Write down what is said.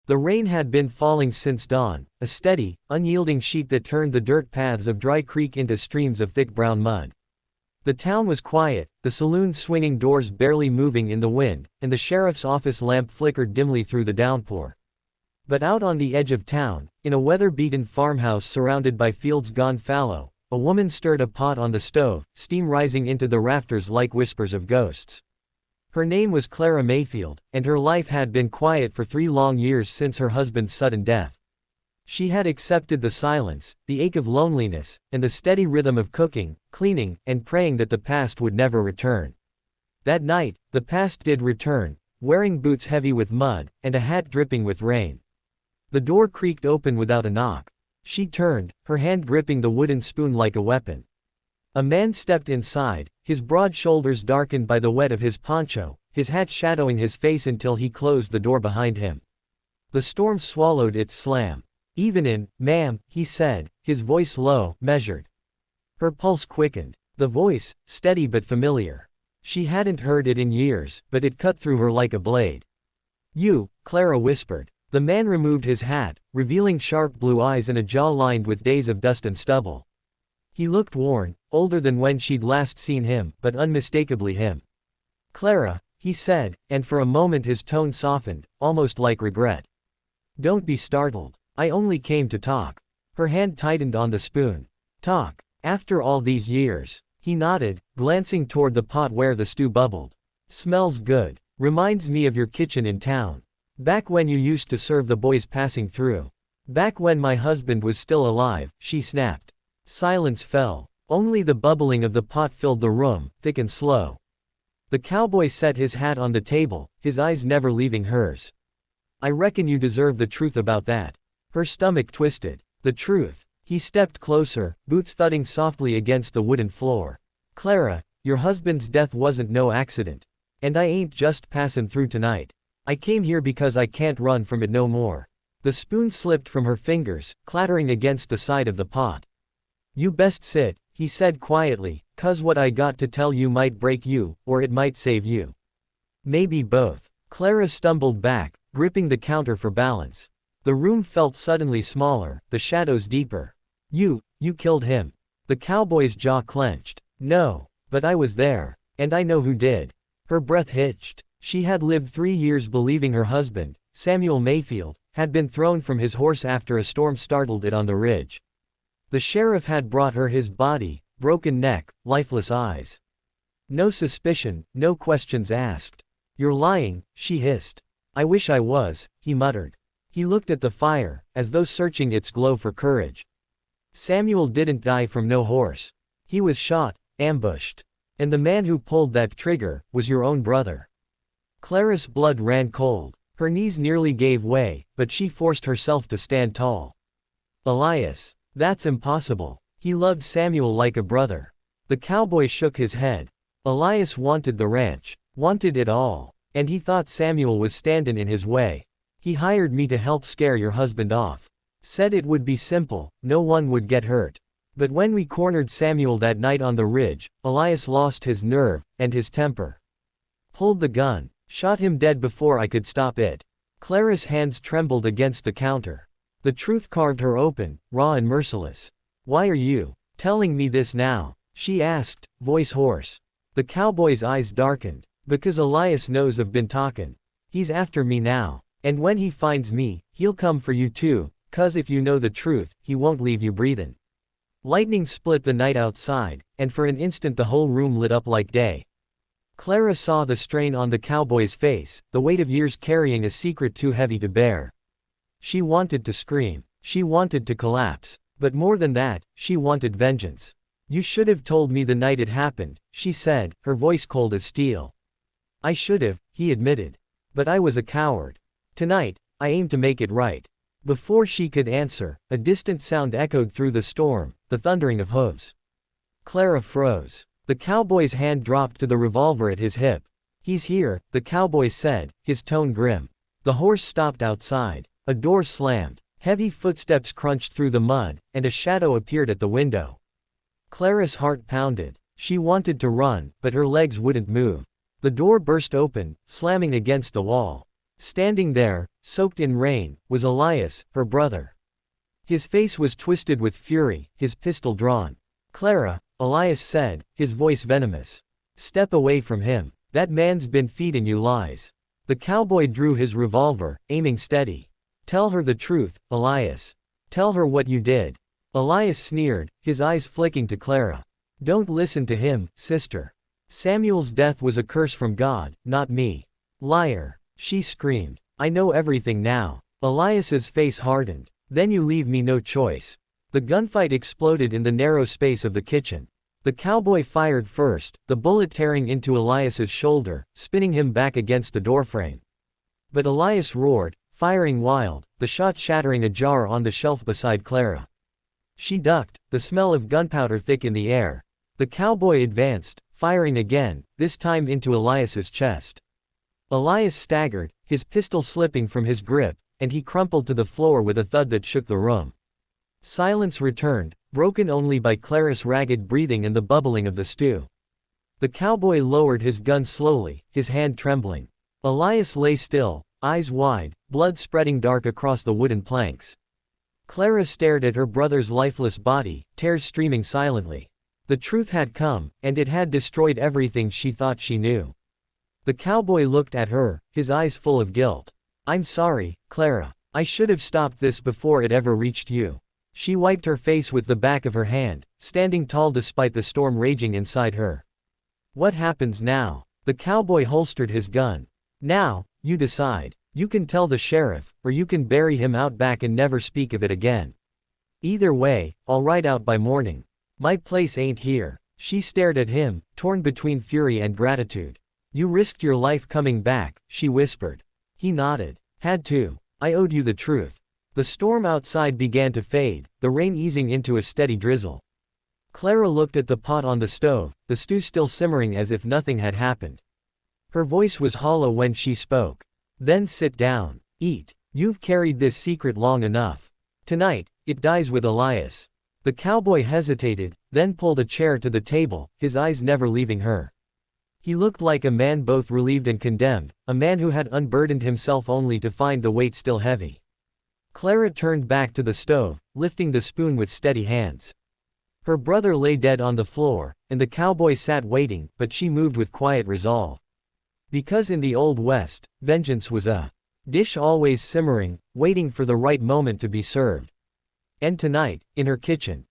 The rain had been falling since dawn, a steady, unyielding sheet that turned the dirt paths of Dry Creek into streams of thick brown mud. The town was quiet, the saloon's swinging doors barely moving in the wind, and the sheriff's office lamp flickered dimly through the downpour. But out on the edge of town, in a weather-beaten farmhouse surrounded by fields gone fallow, a woman stirred a pot on the stove, steam rising into the rafters like whispers of ghosts. Her name was Clara Mayfield, and her life had been quiet for 3 long years since her husband's sudden death. She had accepted the silence, the ache of loneliness, and the steady rhythm of cooking, cleaning, and praying that the past would never return. That night, the past did return, wearing boots heavy with mud, and a hat dripping with rain. The door creaked open without a knock. She turned, her hand gripping the wooden spoon like a weapon. A man stepped inside, his broad shoulders darkened by the wet of his poncho, his hat shadowing his face until he closed the door behind him. The storm swallowed its slam. "Even in, ma'am," he said, his voice low, measured. Her pulse quickened. The voice, steady but familiar. She hadn't heard it in years, but it cut through her like a blade. "You," Clara whispered. The man removed his hat, revealing sharp blue eyes and a jaw lined with days of dust and stubble. He looked worn, older than when she'd last seen him, but unmistakably him. "Clara," he said, and for a moment his tone softened, almost like regret. "Don't be startled. I only came to talk." Her hand tightened on the spoon. "Talk? After all these years?" He nodded, glancing toward the pot where the stew bubbled. "Smells good. Reminds me of your kitchen in town. Back when you used to serve the boys passing through. Back when my husband was still alive," she snapped. Silence fell. Only the bubbling of the pot filled the room, thick and slow. The cowboy set his hat on the table, his eyes never leaving hers. "I reckon you deserve the truth about that." Her stomach twisted. "The truth." He stepped closer, boots thudding softly against the wooden floor. "Clara, your husband's death wasn't no accident. And I ain't just passin' through tonight. I came here because I can't run from it no more." The spoon slipped from her fingers, clattering against the side of the pot. "You best sit," he said quietly, "'cause what I got to tell you might break you, or it might save you. Maybe both." Clara stumbled back, gripping the counter for balance. The room felt suddenly smaller, the shadows deeper. You killed him." The cowboy's jaw clenched. "No, but I was there. And I know who did." Her breath hitched. She had lived 3 years believing her husband, Samuel Mayfield, had been thrown from his horse after a storm startled it on the ridge. The sheriff had brought her his body, broken neck, lifeless eyes. No suspicion, no questions asked. "You're lying," she hissed. "I wish I was," he muttered. He looked at the fire, as though searching its glow for courage. "Samuel didn't die from no horse. He was shot, ambushed. And the man who pulled that trigger was your own brother." Clara's blood ran cold. Her knees nearly gave way, but she forced herself to stand tall. "Elias. That's impossible. He loved Samuel like a brother." The cowboy shook his head. "Elias wanted the ranch. Wanted it all. And he thought Samuel was standin' in his way. He hired me to help scare your husband off. Said it would be simple, no one would get hurt. But when we cornered Samuel that night on the ridge, Elias lost his nerve, and his temper. Pulled the gun. Shot him dead before I could stop it." Clara's hands trembled against the counter. The truth carved her open, raw and merciless. "Why are you telling me this now?" she asked, voice hoarse. The cowboy's eyes darkened. "Because Elias knows I've been talkin'. He's after me now. And when he finds me, he'll come for you too, 'cause if you know the truth, he won't leave you breathin'." Lightning split the night outside, and for an instant the whole room lit up like day. Clara saw the strain on the cowboy's face, the weight of years carrying a secret too heavy to bear. She wanted to scream. She wanted to collapse. But more than that, she wanted vengeance. "You should have told me the night it happened," she said, her voice cold as steel. "I should have," he admitted. "But I was a coward. Tonight, I aim to make it right." Before she could answer, a distant sound echoed through the storm, the thundering of hooves. Clara froze. The cowboy's hand dropped to the revolver at his hip. "He's here," the cowboy said, his tone grim. The horse stopped outside. A door slammed. Heavy footsteps crunched through the mud, and a shadow appeared at the window. Clara's heart pounded. She wanted to run, but her legs wouldn't move. The door burst open, slamming against the wall. Standing there, soaked in rain, was Elias, her brother. His face was twisted with fury, his pistol drawn. "Clara," Elias said, his voice venomous. "Step away from him. That man's been feeding you lies." The cowboy drew his revolver, aiming steady. "Tell her the truth, Elias. Tell her what you did." Elias sneered, his eyes flicking to Clara. "Don't listen to him, sister. Samuel's death was a curse from God, not me." "Liar," she screamed. "I know everything now." Elias's face hardened. "Then you leave me no choice." The gunfight exploded in the narrow space of the kitchen. The cowboy fired first, the bullet tearing into Elias's shoulder, spinning him back against the doorframe. But Elias roared, firing wild, the shot shattering a jar on the shelf beside Clara. She ducked, the smell of gunpowder thick in the air. The cowboy advanced, firing again, this time into Elias's chest. Elias staggered, his pistol slipping from his grip, and he crumpled to the floor with a thud that shook the room. Silence returned, broken only by Clara's ragged breathing and the bubbling of the stew. The cowboy lowered his gun slowly, his hand trembling. Elias lay still, eyes wide, blood spreading dark across the wooden planks. Clara stared at her brother's lifeless body, tears streaming silently. The truth had come, and it had destroyed everything she thought she knew. The cowboy looked at her, his eyes full of guilt. "I'm sorry, Clara. I should have stopped this before it ever reached you." She wiped her face with the back of her hand, standing tall despite the storm raging inside her. "What happens now?" The cowboy holstered his gun. "Now, you decide. You can tell the sheriff, or you can bury him out back and never speak of it again. Either way, I'll ride out by morning. My place ain't here." She stared at him, torn between fury and gratitude. "You risked your life coming back," she whispered. He nodded. "Had to. I owed you the truth." The storm outside began to fade, the rain easing into a steady drizzle. Clara looked at the pot on the stove, the stew still simmering as if nothing had happened. Her voice was hollow when she spoke. "Then sit down. Eat. You've carried this secret long enough. Tonight, it dies with Elias." The cowboy hesitated, then pulled a chair to the table, his eyes never leaving her. He looked like a man both relieved and condemned, a man who had unburdened himself only to find the weight still heavy. Clara turned back to the stove, lifting the spoon with steady hands. Her brother lay dead on the floor, and the cowboy sat waiting, but she moved with quiet resolve. Because in the Old West, vengeance was a dish always simmering, waiting for the right moment to be served. And tonight, in her kitchen,